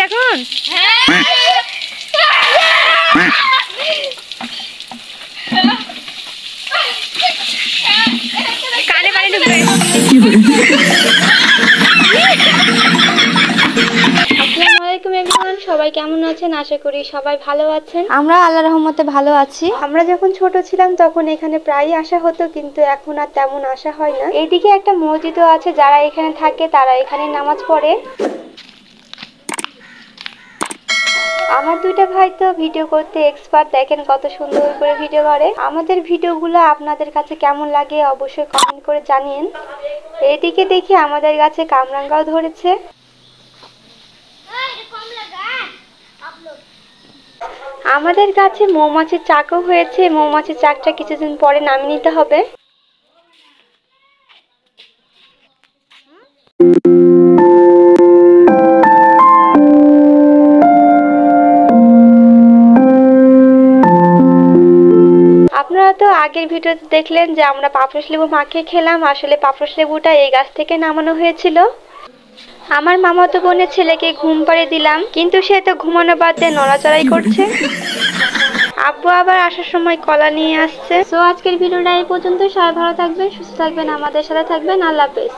এখন? কানে পানি ঢুকবে। সবাই কেমন আছেন? আশা করি সবাই ভালো আছেন। আমরা আল্লাহর রহমতে ভালো আছি। আমরা যখন ছোট ছিলাম তখন এখানে প্রায়ই আসা হতো, কিন্তু এখন আর তেমন আসা হয় না। এইদিকে একটা মসজিদও আছে, যারা এখানে থাকে তারা এখানে নামাজ পড়ে। আমার দুইটা ভাই তো ভিডিও করতে এক্সপার্ট, দেখেন কত সুন্দর করে ভিডিও করে। আমাদের ভিডিওগুলো আপনাদের কাছে কেমন লাগে অবশ্যই কমেন্ট করে জানিয়েন। এইদিকে দেখি আমাদের গাছে কামরাঙ্গাও ধরেছে। আমাদের গাছে মৌমাছির চাকও হয়েছে। মৌমাছির চাকটা কিছুদিন পরে নামিয়ে নিতে হবে। আপনারা তো আগের ভিডিওতে দেখলেন যে আমরা পাপড়শ লেবু মাখিয়ে খেলাম। আসলে পাপড়শ লেবুটা এই গাছ থেকে নামানো হয়েছিল। আমার মামাতো বোনের ছেলেকে ঘুম পাড়িয়ে দিলাম, কিন্তু সে তো ঘুমানো বাদ দিয়ে নড়াচড়াই করছে। আব্বু আবার আসার সময় কলা নিয়ে আসছে। সো আজকের ভিডিওটা এই পর্যন্ত। সবাই ভালো থাকবেন, সুস্থ থাকবেন, আমাদের সাথে থাকবেন। আল্লাহ হাফেজ।